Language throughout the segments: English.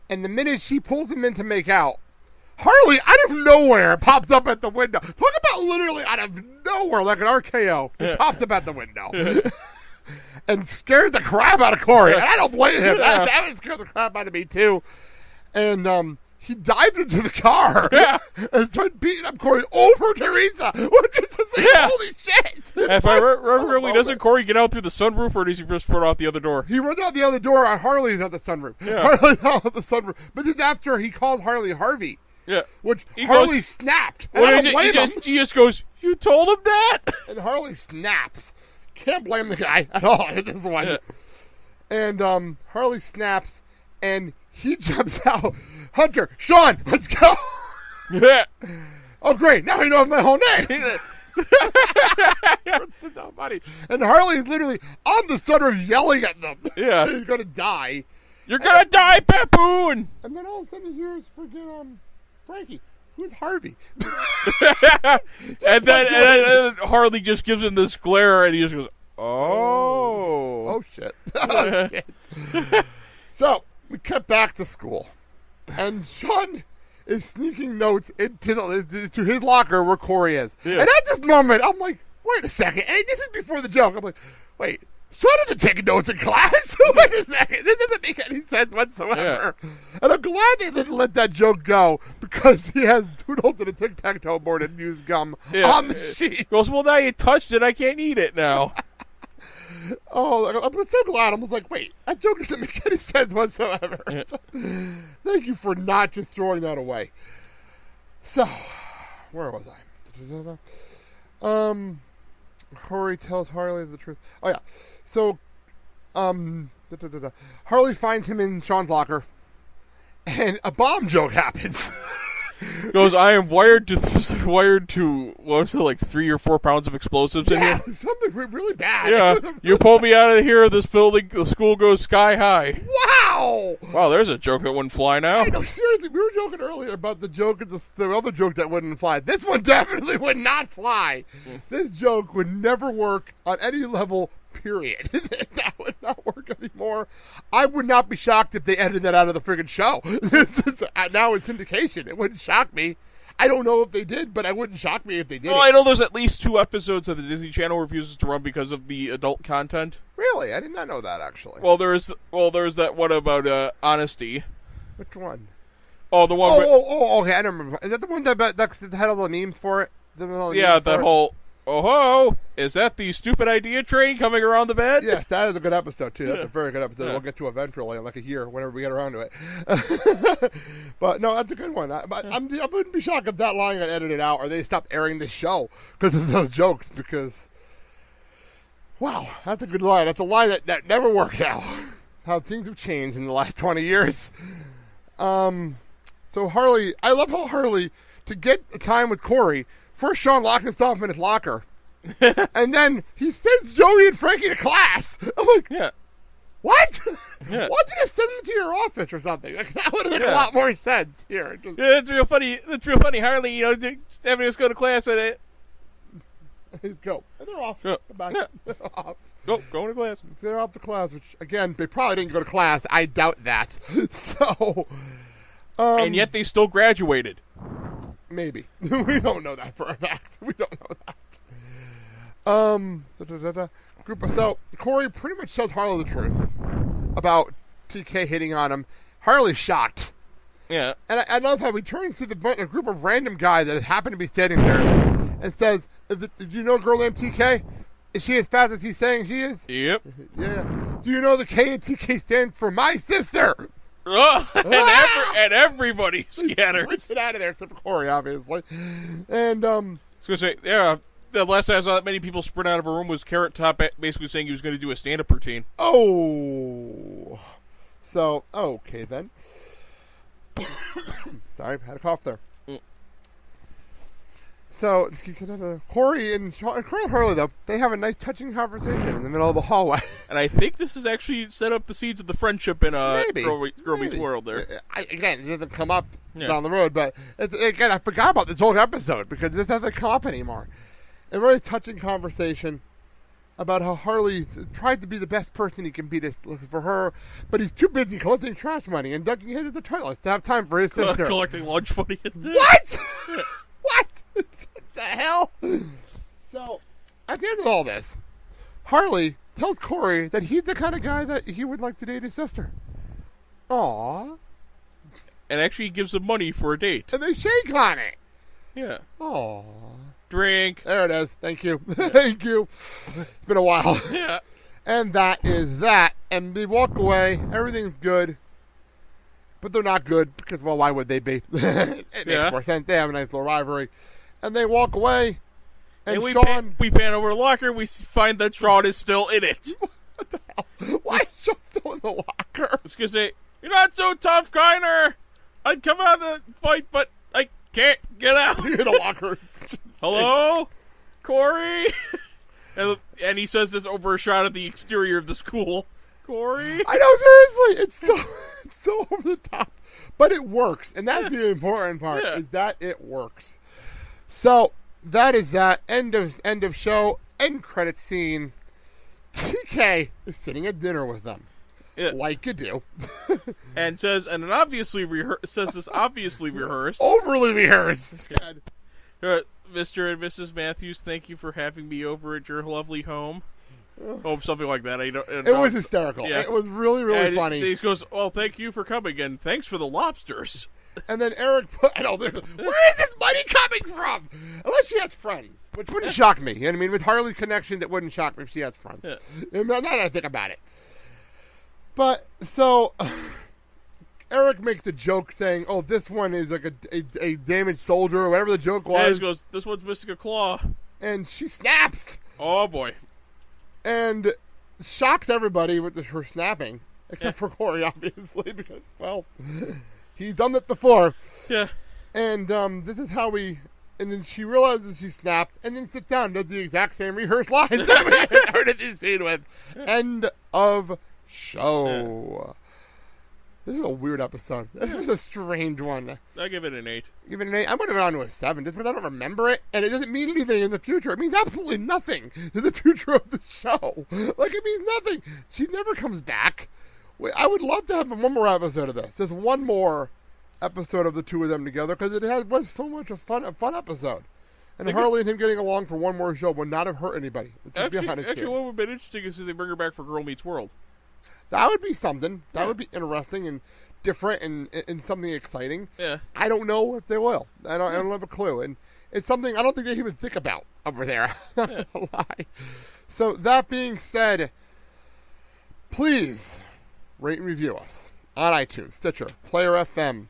And the minute she pulls him in to make out, Harley, out of nowhere, pops up at the window. Talk about literally out of nowhere, like an RKO. He pops up at the window. And scares the crap out of Cory. And I don't blame him. That would scare the crap out of me, too. And he dives into the car and starts beating up Cory over Theresa. Which is to say, holy shit. If I remember correctly, doesn't Cory get out through the sunroof, or does he just run out the other door? He runs out the other door, and Harley's out the sunroof. Yeah. Harley's out the sunroof. But this is after he calls Harley Harvey. Yeah. Which Harley snapped. And I don't blame him. He just goes, you told him that? And Harley snaps. Can't blame the guy at all in this one. Yeah. And Harley snaps, and he jumps out. Hunter, Sean, let's go. Yeah. Oh, great. Now he knows my whole name. It's so funny. And Harley's literally on the sunroof yelling at them. Yeah. He's going to die. You're going to die, baboon. And then all of a sudden he hears freaking Frankie. Who's Harvey? and then Harley just gives him this glare, and he just goes, oh shit. Oh, shit. So, we cut back to school. And Sean is sneaking notes into his locker where Cory is. Yeah. And at this moment, I'm like, wait a second. And this is before the joke. I'm like, wait, Sean isn't taking notes in class. Wait a second. This doesn't make any sense whatsoever. Yeah. And I'm glad they didn't let that joke go, because he has doodles and a tic-tac-toe board and used gum on the sheet. He goes, well, now you touched it. I can't eat it now. Oh, I'm so glad. I was like, wait, that joke doesn't make any sense whatsoever. Yeah. So, thank you for not just throwing that away. So, where was I? Cory tells Harley the truth. Oh, yeah. So, Harley finds him in Sean's locker, and a bomb joke happens. Goes, I am wired to what was it, like 3 or 4 pounds of explosives in here? Something really bad. Yeah, you pulled me out of here. This building, the school goes sky high. Wow, there's a joke that wouldn't fly now. I know, seriously, we were joking earlier about the joke and the other joke that wouldn't fly. This one definitely would not fly. This joke would never work on any level, period. That would not work anymore. I would not be shocked if they edited that out of the friggin' show. Now it's syndication. It wouldn't shock me. I don't know if they did, but it wouldn't shock me if they did. Well, I know there's at least 2 episodes that the Disney Channel refuses to run because of the adult content. Really? I did not know that, actually. Well, there's that one about honesty. Which one? Oh, the one. Okay. I don't remember. Is that the one that had all the memes for it? Yeah, that whole. Oh ho! Is that the stupid idea train coming around the bed? Yes, that is a good episode too. That's a very good episode. We'll get to eventually in like a year, whenever we get around to it. But no, that's a good one. I wouldn't be shocked if that line got edited out, or they stopped airing this show because of those jokes. Because, wow, that's a good line. That's a line that never worked out. How things have changed in the last 20 years. So Harley, I love how Harley, to get the time with Cory, first Sean locks himself in his locker. And then he sends Joey and Frankie to class. I'm like, what? Yeah. Why don't you just send them to your office or something? Like, that would have made a lot more sense here. It's real funny. It's real funny. Harley, having us go to class and it. Go. And they're off. Yeah. They're off. Going to class. They're off to class, which, again, they probably didn't go to class. I doubt that. So. And yet they still graduated. Maybe. We don't know that for a fact. We don't know that. So, Cory pretty much tells Harley the truth about TK hitting on him. Harley's shocked. Yeah. And I love how he turns to a group of random guys that happen to be standing there and says, do you know a girl named TK? Is she as fast as he's saying she is? Yep. Yeah. Do you know the K in TK stands for my sister? And everybody scatters. Push it out of there, except for Cory, obviously. And I was gonna say, the last time I saw that many people sprint out of a room was Carrot Top basically saying he was going to do a stand-up routine. Oh, so okay then. Sorry, I had a cough there. So, Cory and Harley, though, they have a nice touching conversation in the middle of the hallway. And I think this has actually set up the seeds of the friendship in Girl Meets World there. Again, it doesn't come up down the road, but again, I forgot about this whole episode because it doesn't come up anymore. A very touching conversation. about how Harley tried to be the best person he can be for her, but he's too busy collecting trash money and ducking into the toilets to have time for his sister. Collecting lunch money. What? What? What the hell? So, at the end of all this, Harley tells Cory that he's the kind of guy that he would like to date his sister. Aww. And actually gives him money for a date. And they shake on it. Yeah. Aww. Drink. There it is. Thank you. Thank you. It's been a while. Yeah. And that is that. And they walk away. Everything's good. But they're not good because, well, why would they be? It makes more sense. They have a nice little rivalry. And they walk away. And we Sean... we pan over the locker. We find that Sean is still in it. What the hell? Why is Sean still in the locker? I was going to say, you're not so tough, Kiner. I'd come out and fight, but I can't get out. You're in the locker. Hello? Cory? and he says this over a shot of the exterior of the school. Cory? I know, seriously. It's so over the top. But it works. And that's the important part, is that it works. So, that is that. End of show. End credit scene. TK is sitting at dinner with them. Yeah. Like you do. And says, and it obviously says this obviously rehearsed. Overly rehearsed. Mr. and Mrs. Matthews, thank you for having me over at your lovely home. Something like that. It was hysterical. Yeah. It was really, really funny. He goes, well, thank you for coming, and thanks for the lobsters. And then Eric put, where is this money coming from? Unless she has friends, which wouldn't shock me. You know what I mean? With Harley's connection, that wouldn't shock me if she has friends. Yeah. Now that I think about it. But, so, Eric makes the joke saying, oh, this one is like a damaged soldier, or whatever the joke was. Yeah, he goes, this one's missing a claw. And she snaps. Oh, boy. And shocks everybody with her snapping, except for Cory, obviously, because, well, he's done that before. Yeah. And this is how and then she realizes she snapped, and then sits down and does the exact same rehearsed lines that we started this scene with. End of show. Yeah. This is a weird episode. This was a strange one. I give it an 8. Give it an 8? I would have gone to a 7, just because I don't remember it, and it doesn't mean anything in the future. It means absolutely nothing to the future of the show. Like, it means nothing. She never comes back. I would love to have one more episode of this. Just one more episode of the two of them together, because it was so much a fun episode. And Harley and him getting along for one more show would not have hurt anybody. Actually, what would have been interesting is if they bring her back for Girl Meets World. That would be something. That would be interesting and different and something exciting. Yeah. I don't know if they will. I don't have a clue. And it's something I don't think they even think about over there. Not gonna lie. So that being said, please rate and review us on iTunes, Stitcher, Player FM.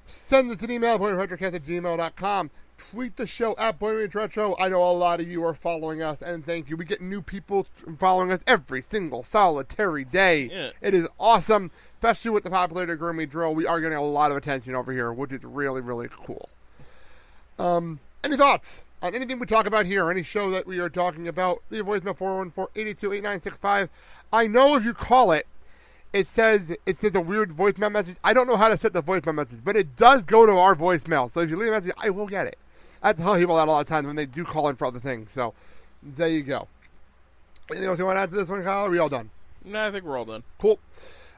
Send us an email, boymeetsretro@gmail.com. Tweet the show at boymeetsretro. I know a lot of you are following us, and thank you. We get new people following us every single solitary day. Yeah. It is awesome, especially with the popularity of Girl Meets Drill. We are getting a lot of attention over here, which is really, really cool. Any thoughts on anything we talk about here, or any show that we are talking about? Leave a voicemail 414-822-8965. I know if you call it, it says a weird voicemail message. I don't know how to set the voicemail message, but it does go to our voicemail. So if you leave a message, I will get it. I have to tell people that a lot of times when they do call in for other things. So there you go. Anything else you want to add to this one, Kyle? Are we all done? No, I think we're all done. Cool.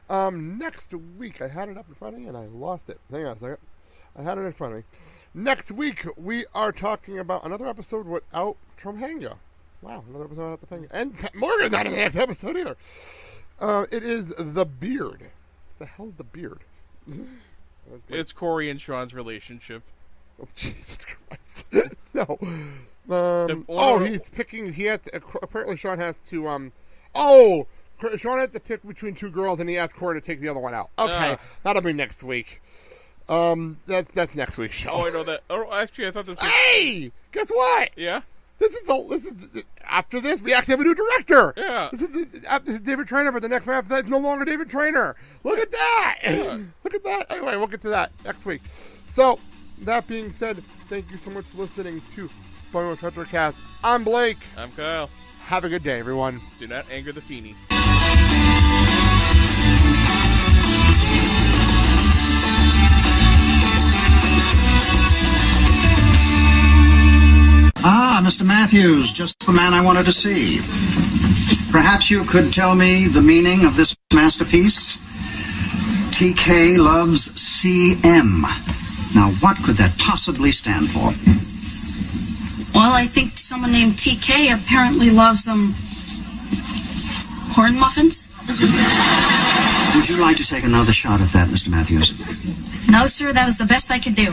Next week, I had it up in front of me and I lost it. Hang on a second. I had it in front of me. Next week, we are talking about another episode without Trumhanga. Wow, another episode without the finger. And Pat Morgan's not in the next episode either. It is The Beard. What the hell's The Beard? It's Cory and Sean's relationship. Oh, Jesus Christ. No. He's picking, apparently Sean has to, Sean had to pick between two girls and he asked Cory to take the other one out. Okay, that'll be next week. That's next week's show. Oh, I know that. Oh, actually, I thought this was... Hey! Guess what? Yeah? This is after this, we actually have a new director. Yeah. This is David Traynor, but the next one after that is no longer David Traynor. Look at that. Yeah. Look at that. Anyway, we'll get to that next week. So, that being said, thank you so much for listening to Boy Meets Retrocast. I'm Blake. I'm Kyle. Have a good day, everyone. Do not anger the Feeny. Ah, Mr. Matthews, just the man I wanted to see. Perhaps you could tell me the meaning of this masterpiece? TK loves CM. Now, what could that possibly stand for? Well, I think someone named TK apparently loves, corn muffins. Would you like to take another shot at that, Mr. Matthews? No, sir, that was the best I could do.